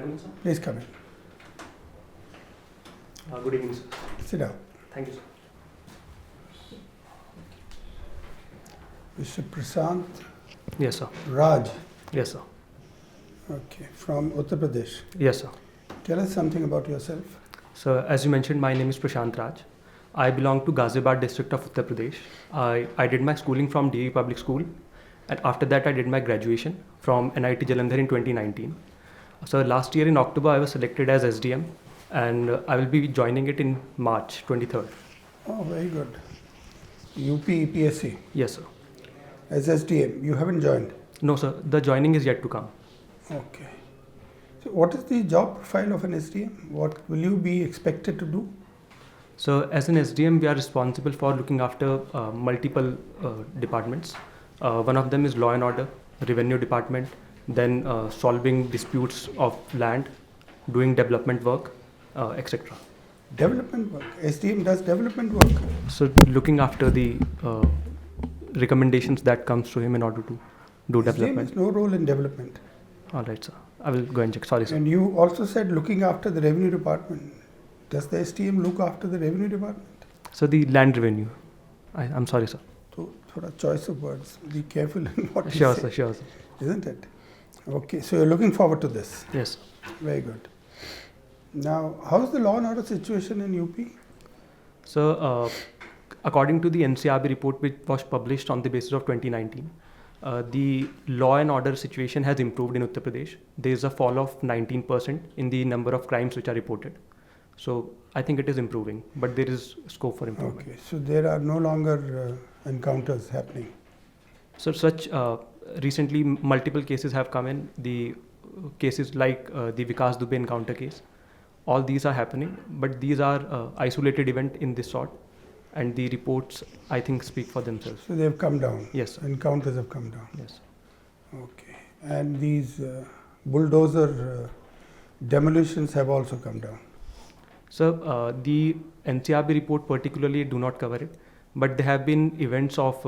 come in, sir? Please come in. Good evening, sir. Sit down. Thank you, sir. Mr. Prashant Yes, sir. Raj. Yes, sir. Okay, from Uttar Pradesh. Yes, sir. Tell us something about yourself. So, as you mentioned, my name is Prashant Raj. I belong to Ghaziabad district of Uttar Pradesh. I did my schooling from DAV Public School, and after that I did my graduation from NIT Jalandhar in 2019. So last year in October I was selected as SDM, and I will be joining it in March 23rd. Oh, very good. UPSC. Yes, sir. As SDM, you haven't joined? No, sir. The joining is yet to come. Okay. So what is the job profile of an SDM? What will you be expected to do? So as an SDM, we are responsible for looking after multiple departments. One of them is law and order, revenue department, then solving disputes of land, doing development work, etc. Development work. SDM does development work. So looking after the recommendations that comes to him in order to do SDM development. has no role in development. All right, sir. I will go and check. Sorry, sir. And you also said looking after the revenue department. Does the SDM look after the revenue department? So the land revenue. I'm sorry, sir. So, for a choice of words, be careful in what you Sure, say. sir. Sure, sir. Isn't it? Okay, so you're looking forward to this. Yes. Very good. Now, how's the law and order situation in UP? So, according to the NCRB report, which was published on the basis of 2019, the law and order situation has improved in Uttar Pradesh. There is a fall of 19% in the number of crimes which are reported. So, I think it is improving, but there is scope for improvement. Okay, so there are no longer encounters happening. So, such recently multiple cases have come in. The cases like the Vikas Dubey encounter case, all these are happening, but these are isolated event in this sort, and the reports I think speak for themselves. So they have come down. Yes, sir. Encounters have come down. Yes. Okay, and these bulldozer demolitions have also come down. So the NCRB report particularly do not cover it, but there have been events of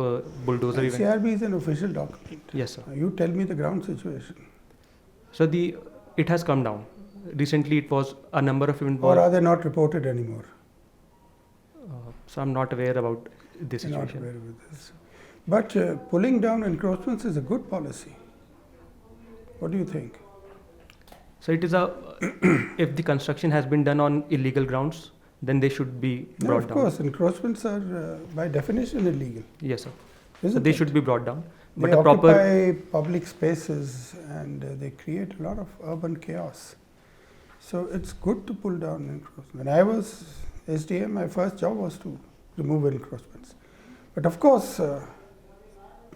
bulldozer events. NCRB is an official document. Yes, sir. You tell me the ground situation. So it has come down. Recently, it was a number of events. Or are they not reported anymore? So I'm not aware about this You're not situation. aware with this. But pulling down encroachments is a good policy. What do you think? So it is if the construction has been done on illegal grounds, then they should be No, brought of down. course, encroachments are by definition illegal. Yes, sir. Isn't So they it? should be brought down. They But a proper occupy public spaces and they create a lot of urban chaos. So it's good to pull down encroachments. When I was SDM, my first job was to remove encroachments. But of course,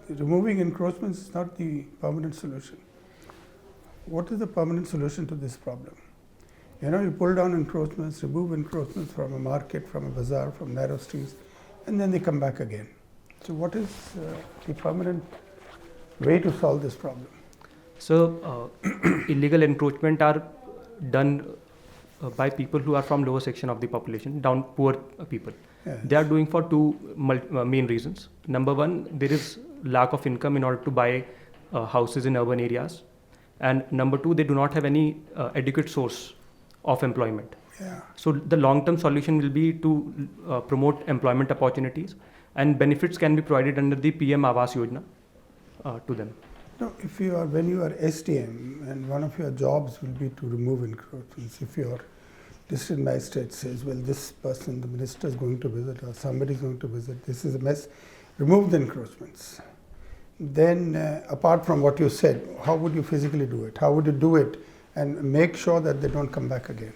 removing encroachments is not the permanent solution. What is the permanent solution to this problem? You know, you pull down encroachments, remove encroachments from a market, from a bazaar, from narrow streets, and then they come back again. So what is the permanent way to solve this problem? So illegal encroachment are done by people who are from lower section of the population, down poor people. Yes. They are doing for two main reasons. Number one, there is lack of income in order to buy houses in urban areas. And number two, they do not have any adequate source of employment. Yeah. So the long-term solution will be to promote employment opportunities, and benefits can be provided under the PM Awas Yojana to them. No, when you are SDM and one of your jobs will be to remove encroachments, if your district magistrate says, well, this person, the minister is going to visit or somebody is going to visit, this is a mess, remove the encroachments. Then apart from what you said, how would you physically do it? How would you do it and make sure that they don't come back again?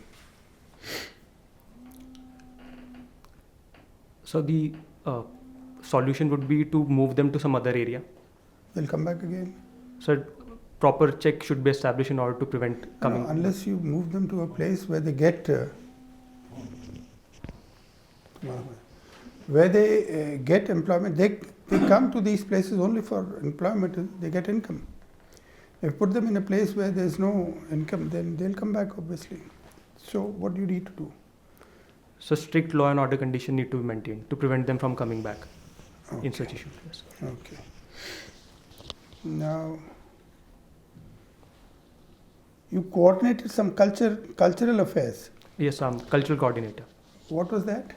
So the solution would be to move them to some other area. They'll come back again? So proper check should be established in order to prevent coming. No, unless you move them to a place where they get employment. They come to these places only for employment. They get income. If you put them in a place where there's no income, then they'll come back, obviously. So what do you need to do? So strict law and order condition need to be maintained to prevent them from coming back in such issues. Yes. Okay. Now, You coordinated some cultural affairs. Yes, I'm cultural coordinator. What was that?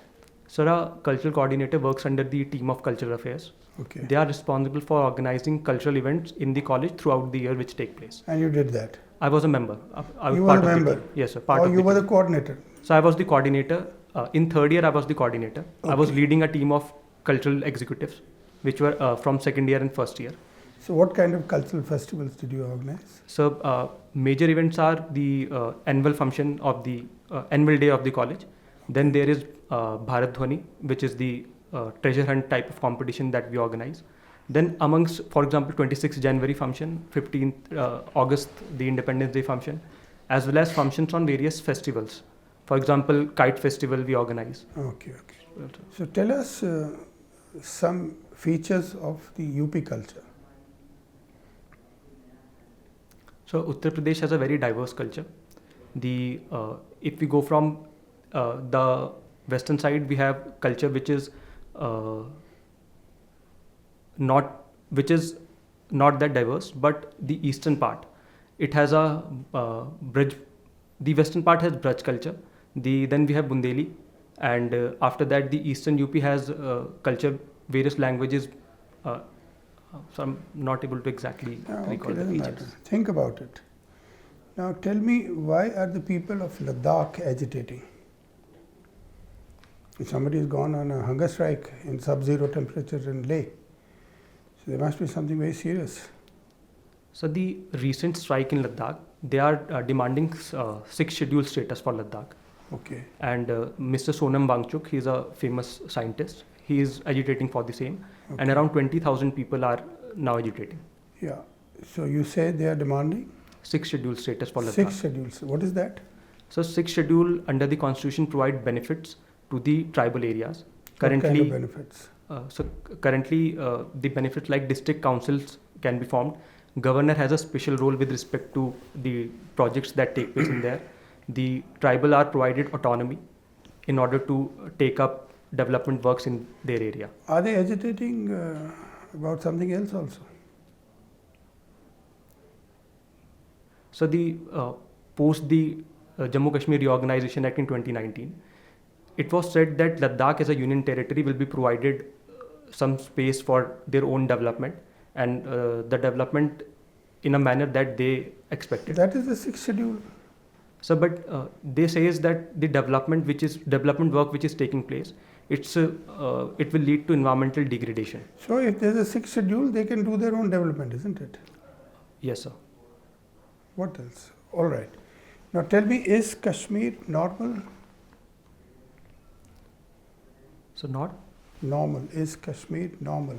Sir, a cultural coordinator works under the team of cultural affairs. Okay. They are responsible for organizing cultural events in the college throughout the year which take place. And you did that. I was a member. I was You part were a of the member? team. Yes, sir. Part Or of you the were team. the coordinator? So I was the coordinator. In third year, I was the coordinator. I was Okay. leading a team of cultural executives, which were from second year and first year. So what kind of cultural festivals did you organize? So major events are the annual function of the annual day of the college. Then there is Bharat Dhwani, which is the treasure hunt type of competition that we organize. Then amongst, for example, 26th January function, 15th August, the Independence Day function, as well as functions on various festivals. For example, Kite Festival we organize. Okay, okay. So tell us some features of the UP culture. So Uttar Pradesh has a very diverse culture. If we go from the western side, we have culture which is not that diverse, but the eastern part, it has a Braj. The western part has Braj culture. Then we have Bundeli, and after that, the eastern UP has culture, various languages. So I'm not able to exactly recall the doesn't matter. features. Think about it. Now tell me, why are the people of Ladakh agitating? If somebody has gone on a hunger strike in sub-zero temperatures in Leh, so there must be something very serious. So the recent strike in Ladakh, they are demanding sixth schedule status for Ladakh. Okay. And Mr. Sonam Wangchuk, he is a famous scientist. He is agitating for the same, and Okay. around 20,000 people are now agitating. Yeah. So you say they are demanding Sixth schedule status for Ladakh. six schedules. What is that? So sixth schedule under the constitution provide benefits to the tribal areas. What kind Currently, of benefits? the benefits like district councils can be formed. Governor has a special role with respect to the projects that take place in there. The tribal are provided autonomy in order to take up development works in their area. Are they agitating about something else also? So the post the Jammu Kashmir Reorganization Act in 2019, it was said that Ladakh as a union territory will be provided some space for their own development, and the development in a manner that they expected. That is the sixth schedule. So, but they says that the development work which is taking place, it will lead to environmental degradation. So if there is a sixth schedule, they can do their own development, isn't it? Yes, sir. What else? All right. Now tell me, is Kashmir normal? So not. Normal. Is Kashmir normal?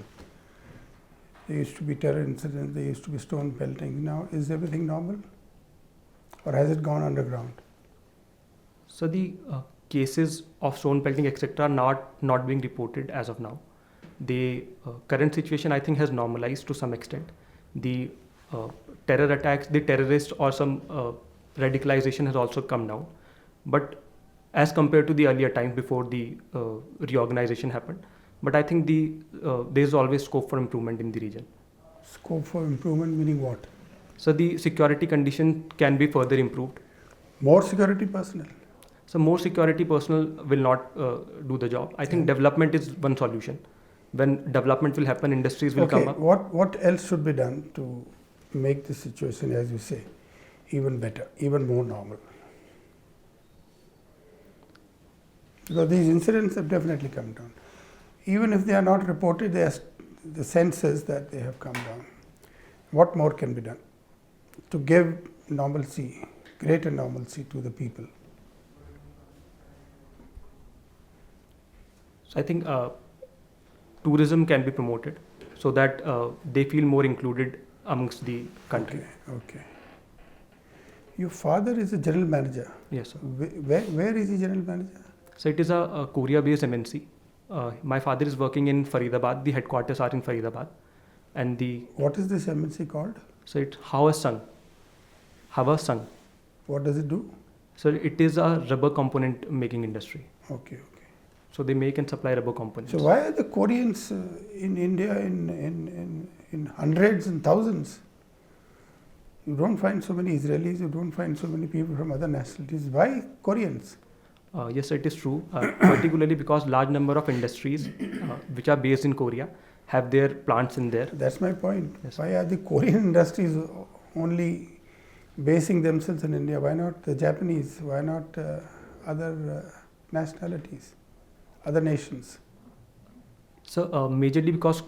There used to be terror incidents, there used to be stone pelting. Now, is everything normal? Or has it gone underground? So the cases of stone pelting etc. are not being reported as of now. The current situation I think has normalized to some extent. The terror attacks, the terrorists or some radicalization has also come down. But as compared to the earlier times before the reorganization happened, but I think there is always scope for improvement in the region. Scope for improvement meaning what? So the security condition can be further improved. More security personnel? So more security personnel will not do the job. I think development is one solution. When development will happen, industries will come up. What else should be done to make the situation, as you say, even better, even more normal? Because these incidents have definitely come down. Even if they are not reported, the sense is that they have come down. What more can be done to give normalcy, greater normalcy to the people? So I think tourism can be promoted so that they feel more included amongst the country. Okay. Your father is a general manager. Yes, sir. Where is he general manager? So it is a Korea-based MNC. My father is working in Faridabad. The headquarters are in Faridabad, and what is this MNC called? So it's Hawasung. What does it do? So it is a rubber component making industry. Okay. So they make and supply rubber components. So why are the Koreans in India in hundreds and thousands? You don't find so many Israelis, you don't find so many people from other nationalities. Why Koreans? Yes, it is true, particularly because large number of industries which are based in Korea have their plants in there. That's my point. Yes. Why are the Korean industries only basing themselves in India? Why not the Japanese? Why not other nationalities, other nations? So majorly because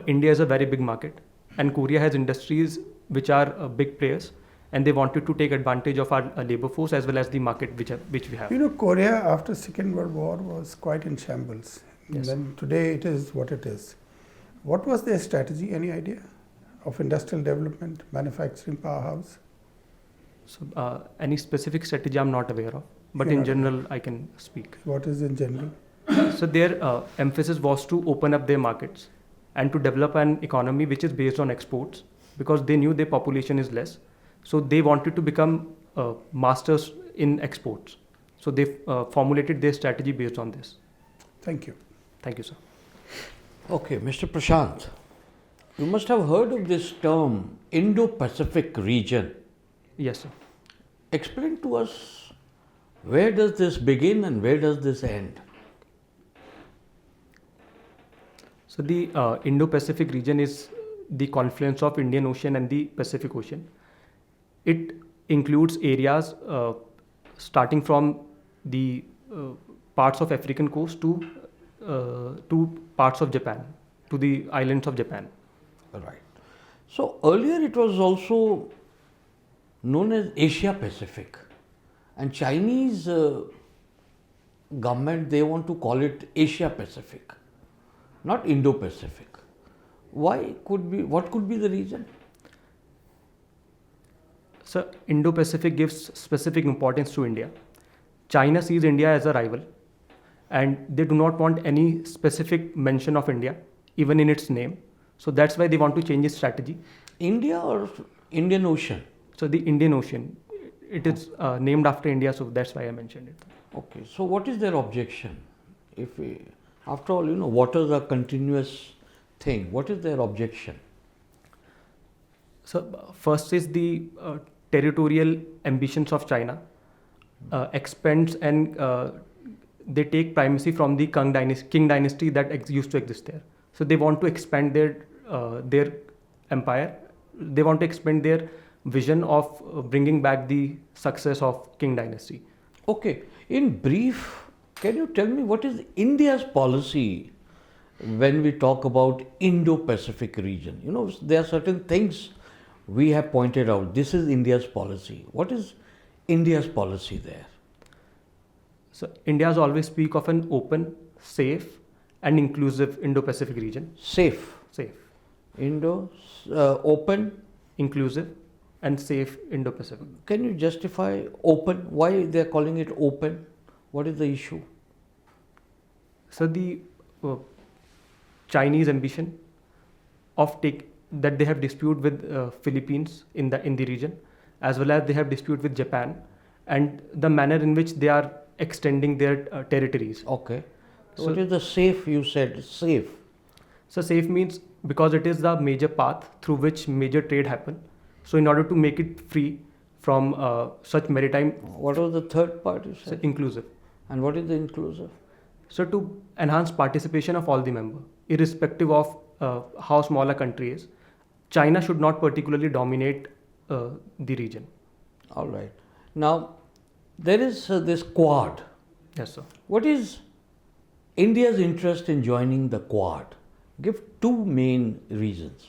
India is a very big market and Korea has industries which are big players, and they wanted to take advantage of our labor force as well as the market which we have. You know, Korea after Second World War was quite in shambles. Yes. Then today it is what it is. What was their strategy? Any idea of industrial development, manufacturing powerhouse? So any specific strategy I'm not aware of, but You're in not general I can speak. What is in general? So their emphasis was to open up their markets and to develop an economy which is based on exports, because they knew their population is less. So they wanted to become masters in exports. So they formulated their strategy based on this. Thank you. Thank you, sir. Okay, Mr. Prashant, you must have heard of this term Indo-Pacific region. Yes, sir. Explain to us, where does this begin and where does this end? So the Indo-Pacific region is the confluence of Indian Ocean and the Pacific Ocean. It includes areas starting from the parts of African coast to parts of Japan, to the islands of Japan. Right. So earlier it was also known as Asia Pacific, and Chinese government, they want to call it Asia Pacific, not Indo-Pacific. What could be the reason? So Indo-Pacific gives specific importance to India. China sees India as a rival, and they do not want any specific mention of India, even in its name. So that's why they want to change its strategy. India or Indian Ocean? So the Indian Ocean, it is named after India, so that's why I mentioned it. Okay, so what is their objection? After all, waters are continuous thing. What is their objection? So first is the territorial ambitions of China expands, and they take primacy from the King dynasty that used to exist there. So they want to expand their empire. They want to expand their vision of bringing back the success of King dynasty. Okay, in brief, can you tell me what is India's policy when we talk about Indo-Pacific region? There are certain things we have pointed out. This is India's policy. What is India's policy there? So India's always speak of an open, safe, and inclusive Indo-Pacific region. Safe. Open. Inclusive, and safe Indo-Pacific. Can you justify open? Why they are calling it open? What is the issue? So the Chinese ambition of that they have dispute with Philippines in the region, as well as they have dispute with Japan, and the manner in which they are extending their territories. Okay. So what is the safe? You said safe. So safe means because it is the major path through which major trade happen. So in order to make it free from such maritime. What was the third part you said? So inclusive. And what is the inclusive? So to enhance participation of all the members, irrespective of how small a country is, China should not particularly dominate the region. All right. Now, there is this Quad. Yes, sir. What is India's interest in joining the Quad? Give two main reasons.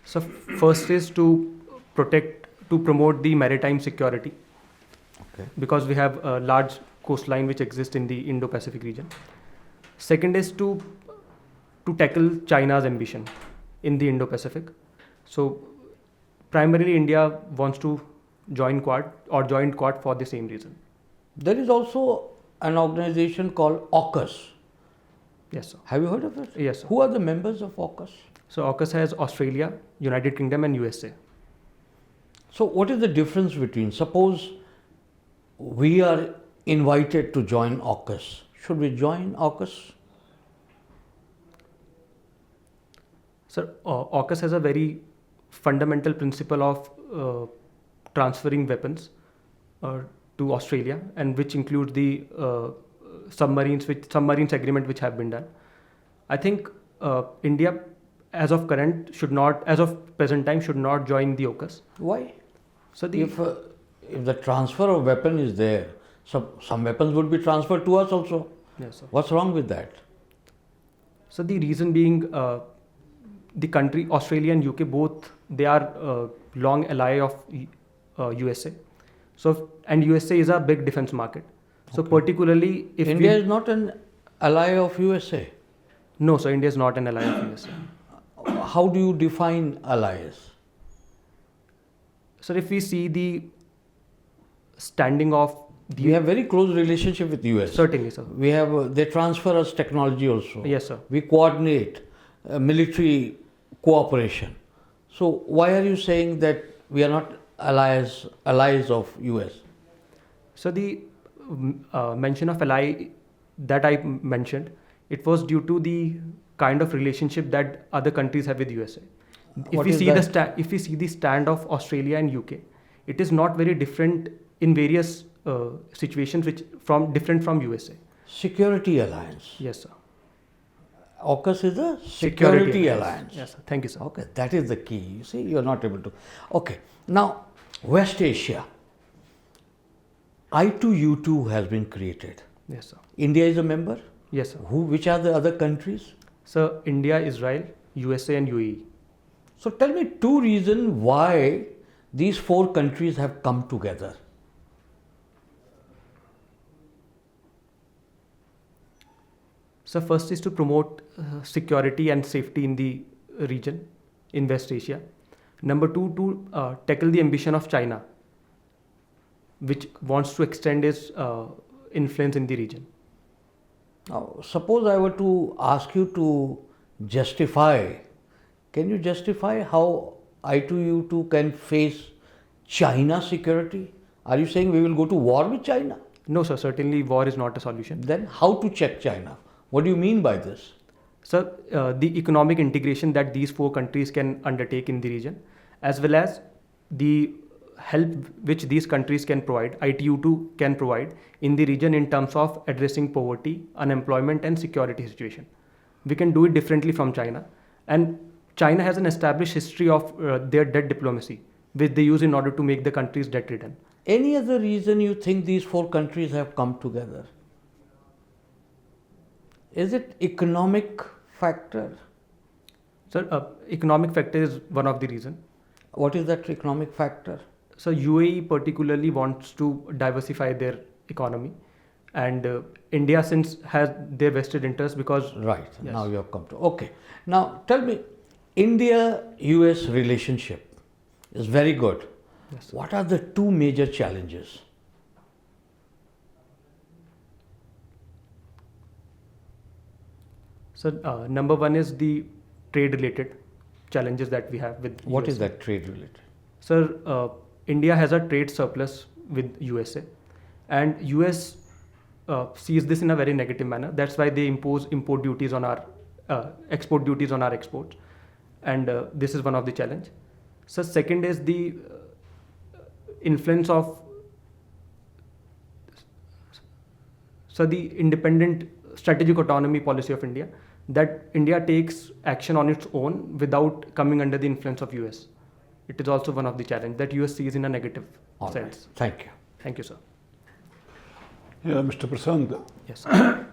So first is to promote the maritime security. Okay. Because we have a large coastline which exists in the Indo-Pacific region. Second is to tackle China's ambition in the Indo-Pacific. So primarily India wants to join Quad or join Quad for the same reason. There is also an organization called AUKUS. Yes, sir. Have you heard of it? Yes, sir. Who are the members of AUKUS? So AUKUS has Australia, United Kingdom, and USA. So what is the difference between, suppose we are invited to join AUKUS. Should we join AUKUS? Sir, AUKUS has a very fundamental principle of transferring weapons to Australia, and which includes the submarines agreement which have been done. I think India, as of present time, should not join the AUKUS. Why? So If the transfer of weapon is there, some weapons would be transferred to us also. yes, sir. What's wrong with that? So the reason being, the country Australia and UK both, they are long ally of USA. So, and USA is a big defense market. So Okay. particularly if India is not an ally of USA. no, so India is not an ally of USA. How do you define allies? So if we see the standing of We have very close relationship with US. certainly, sir. We have they transfer us technology also. Yes, sir. We coordinate military cooperation. So why are you saying that we are not allies of US? So the mention of ally that I mentioned, it was due to the kind of relationship that other countries have with USA. What is that? If we see the stand of Australia and UK, it is not very different in various situations different from USA. Security alliance. Yes, sir. AUKUS is a security alliance. Yes, sir. Thank you, sir. Okay, that is the key. You see, you are not able to. Okay, now West Asia. I2U2 has been created. Yes, sir. India is a member. Yes, sir. Which are the other countries? So India, Israel, USA, and UAE. So tell me two reasons why these four countries have come together. So first is to promote security and safety in the region, in West Asia. Number two, to tackle the ambition of China, which wants to extend its influence in the region. Now, suppose I were to ask you to justify, can you justify how I2U2 can face China security? Are you saying we will go to war with China? No, sir, certainly war is not a solution. Then how to check China? What do you mean by this? Sir, the economic integration that these four countries can undertake in the region, as well as the help which these countries can provide, I2U2 can provide in the region in terms of addressing poverty, unemployment, and security situation. We can do it differently from China. And China has an established history of their debt diplomacy, which they use in order to make the countries debt ridden. Any other reason you think these four countries have come together? Is it economic factor? Sir, economic factor is one of the reasons. What is that economic factor? So UAE particularly wants to diversify their economy, and India since has their vested interest because Right. Yes. Now you have come to. Okay. Now tell me, India-US relationship is very good. Yes, sir. What are the two major challenges? So number one is the trade related challenges that we have with What is USA. that trade related? Sir, India has a trade surplus with USA, and US sees this in a very negative manner. That's why they impose import duties on our export duties on our exports, and this is one of the challenge. So second is the influence of the independent strategic autonomy policy of India, that India takes action on its own without coming under the influence of US. It is also one of the challenge that US sees in a negative All right. sense. Thank you. Thank you, sir. Yeah, Mr. Prashant, Yes, sir.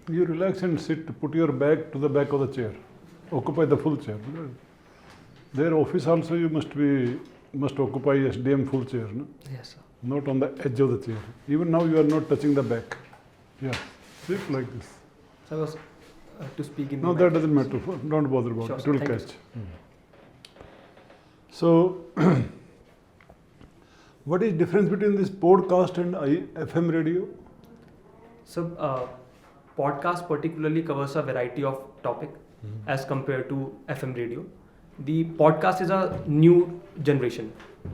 you relax and sit, put your back to the back of the chair, occupy the full chair. Their office also you must occupy SDM full chair, no? Yes, sir. Not on the edge of the chair. Even now you are not touching the back. Yeah, sit like this. So I was to speak in No, the that mic. doesn't matter. Don't bother about Sure, it. sir. It will Thank you, catch. sir. So, what is difference between this podcast and FM radio? So podcast particularly covers a variety of topic as compared to FM radio. The podcast is a new generation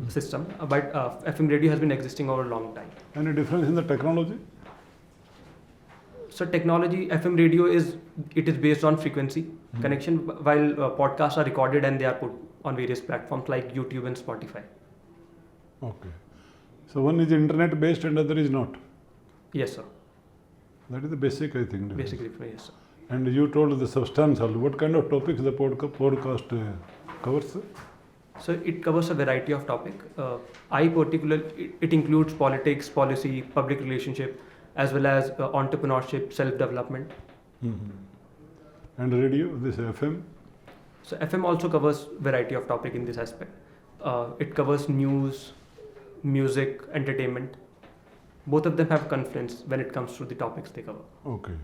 system, but FM radio has been existing over a long time. Any difference in the technology? So technology, FM radio is based on frequency, connection while podcasts are recorded and they are put on various platforms like YouTube and Spotify. Okay. So one is internet based and other is not. Yes, sir. That is the basic, I think. Basically, yes, sir. And you told the substance also. What kind of topics the podcast covers? So it covers a variety of topics. It includes politics, policy, public relationship, as well as entrepreneurship, self-development. And radio, this FM? So FM also covers variety of topic in this aspect. It covers news, music, entertainment. Both of them have confluence when it comes to the topics they cover. Okay.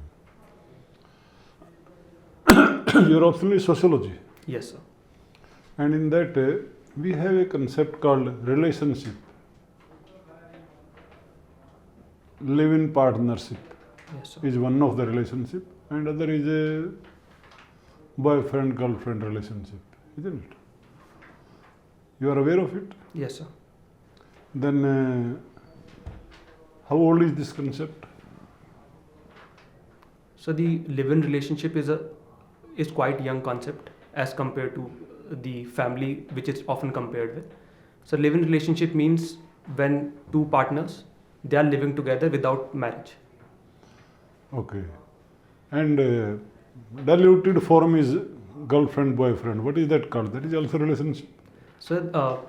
Your option is sociology. Yes, sir. And in that, we have a concept called relationship, live-in partnership Yes, sir. is one of the relationship, and other is a boyfriend-girlfriend relationship, isn't it? You are aware of it? Yes, sir. Then, how old is this concept? So the live-in relationship is quite young concept as compared to the family, which is often compared with. So live-in relationship means when two partners, they are living together without marriage. Okay. And diluted form is girlfriend, boyfriend. What is that called? That is also relationship. So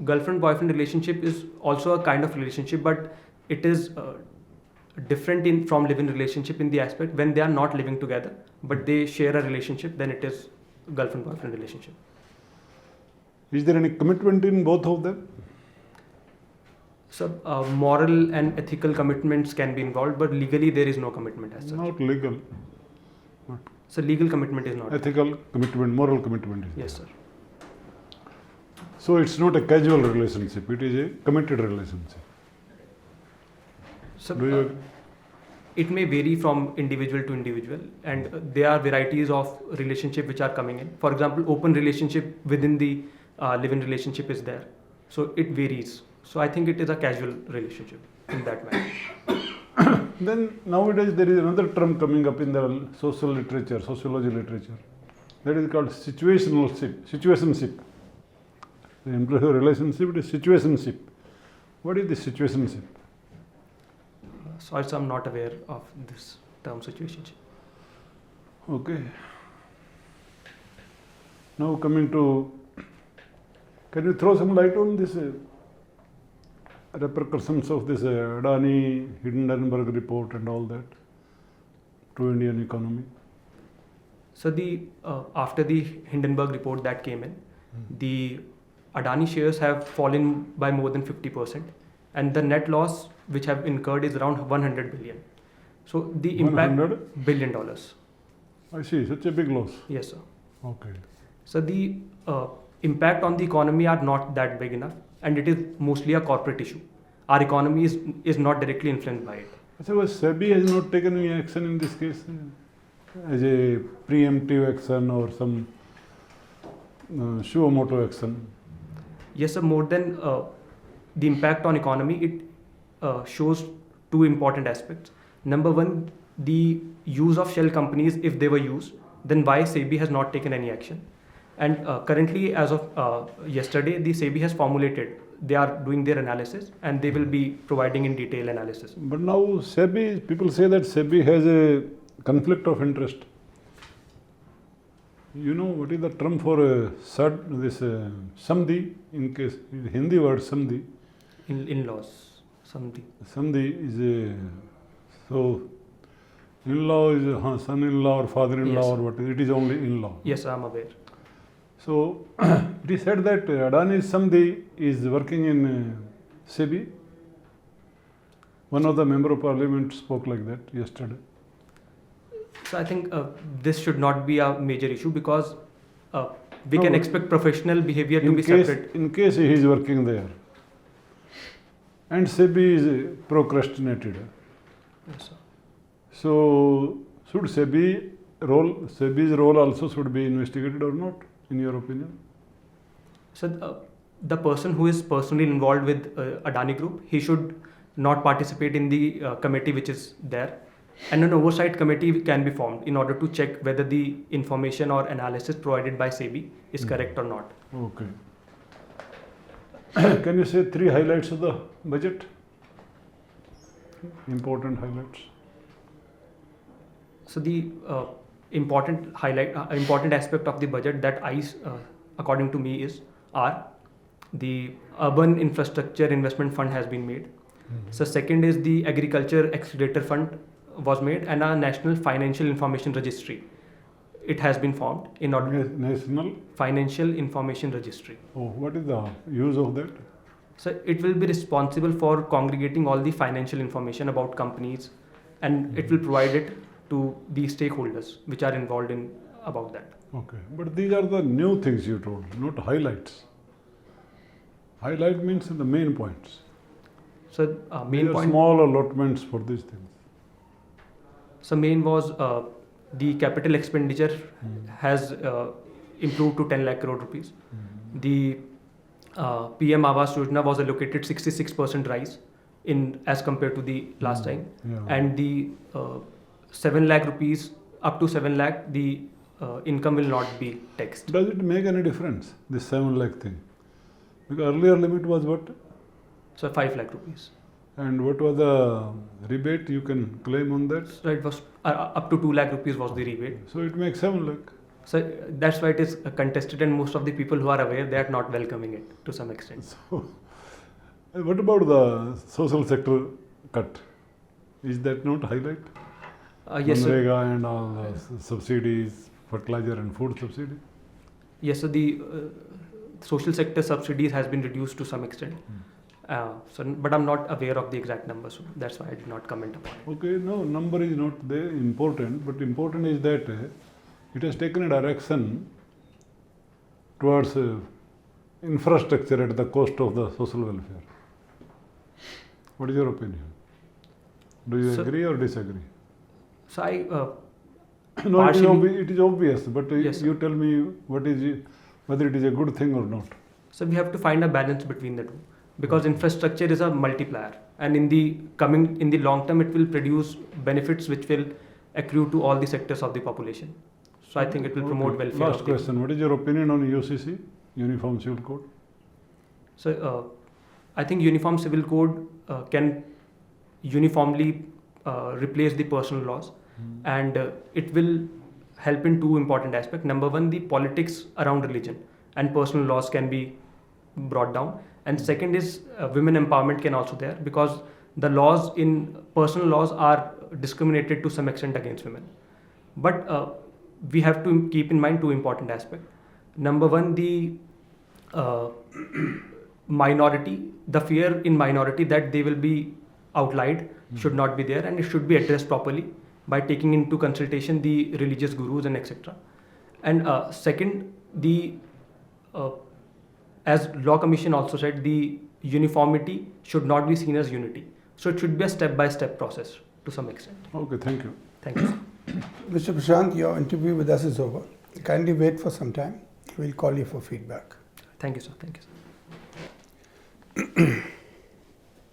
girlfriend-boyfriend relationship is also a kind of relationship, but it is different from live-in relationship in the aspect when they are not living together, but they share a relationship, then it is girlfriend-boyfriend relationship. Is there any commitment in both of them? So moral and ethical commitments can be involved, but legally there is no commitment as such. Not legal. So legal commitment is not. Ethical commitment, moral commitment. Yes, sir. So it's not a casual relationship, it is a committed relationship. So Do you agree? it may vary from individual to individual, and there are varieties of relationship which are coming in. For example, open relationship within the live-in relationship is there. So it varies. So I think it is a casual relationship in that manner. Then nowadays there is another term coming up in the social literature, sociology literature. That is called situationship. The employer relationship is situationship. What is the situationship? So also I'm not aware of this term situationship. Okay. Now coming to, can you throw some light on this repercussions of this Adani Hindenburg report and all that to Indian economy? So the after the Hindenburg report that came in, the Adani shares have fallen by more than 50%, and the net loss which have incurred is around 100 billion. So the impact $100 billion. I see, such a big loss. Yes, sir. Okay. So the impact on the economy are not that big enough, and it is mostly a corporate issue. Our economy is not directly influenced by it. So SEBI has not taken any action in this case as a preemptive action or some suo motu action? Yes, sir. More than the impact on economy, it shows two important aspects. Number one, the use of shell companies, if they were used, then why SEBI has not taken any action. And currently, as of yesterday, the SEBI has formulated, they are doing their analysis and they will be providing in detail analysis. But now SEBI, people say that SEBI has a conflict of interest. You know what is the term for this samdhi, in case, Hindi word samdhi. In-laws, something. Samdhi is a, so in-law is son-in-law or father-in-law Yes. or what, it is only in-law. Yes, I am aware. So it is said that Adani Samdhi is working in SEBI. One of the member of parliament spoke like that yesterday. So I think this should not be a major issue because we No, can but expect professional behavior to In be case, separate. in case he is working there. And SEBI is procrastinated. Yes, sir. So should SEBI's role also should be investigated or not, in your opinion? So the person who is personally involved with Adani Group, he should not participate in the committee which is there. and an oversight committee can be formed in order to check whether the information or analysis provided by SEBI is correct or not. Okay. Can you say 3 highlights of the budget? Important highlights. So the important aspect of the budget that according to me are the urban infrastructure investment fund has been made. So second is the agriculture accelerator fund was made, and a national financial information registry. It has been formed in order National. financial information registry. Oh, what is the use of that? So it will be responsible for congregating all the financial information about companies, and it will provide it to the stakeholders which are involved in about that. Okay, but these are the new things you told, not highlights. Highlight means the main points. So main These are point. small allotments for these things. So main was the capital expenditure has improved to 10 lakh crore rupees. The PM Awas Yojana was allocated 66% rise in as compared to the last time, Yeah. and the 7 lakh rupees up to 7 lakh the income will not be taxed. Does it make any difference, this 7 lakh thing? Because earlier limit was what? So 5 lakh rupees. And what was the rebate you can claim on that? So it was up to 2 lakh rupees was the rebate. So it makes 7 lakh. So that's why it is contested, and most of the people who are aware, they are not welcoming it to some extent. So, what about the social sector cut? Is that not highlight? Yes, sir. Manrega and all the subsidies, fertilizer and food subsidy? Yes, so the social sector subsidies has been reduced to some extent. But I'm not aware of the exact number, so that's why I did not comment upon it. Okay, no, number is not there important, but important is that it has taken a direction towards infrastructure at the cost of the social welfare. What is your opinion? Do you So- agree or disagree? So I No, partially- it is obvious, but Yes, sir. you tell me whether it is a good thing or not. So we have to find a balance between the two, because infrastructure is a multiplier, and in the long term, it will produce benefits which will accrue to all the sectors of the population. So I think it will promote Okay. welfare. Last of the question, what is your opinion on UCC, Uniform Civil Code? So I think Uniform Civil Code can uniformly replace the personal laws, and it will help in two important aspects. Number one, the politics around religion and personal laws can be brought down, and second is women empowerment can also there, because the laws in personal laws are discriminated to some extent against women. But we have to keep in mind two important aspects. Number one, the minority, the fear in minority that they will be outlied should not be there, and it should be addressed properly by taking into consultation the religious gurus and etc. And second, the as Law Commission also said, the uniformity should not be seen as unity. So it should be a step-by-step process to some extent. Okay, thank you. Thank you. Mr. Prashant, your interview with us is over. Kindly wait for some time. We'll call you for feedback. Thank you, sir. Thank you, sir.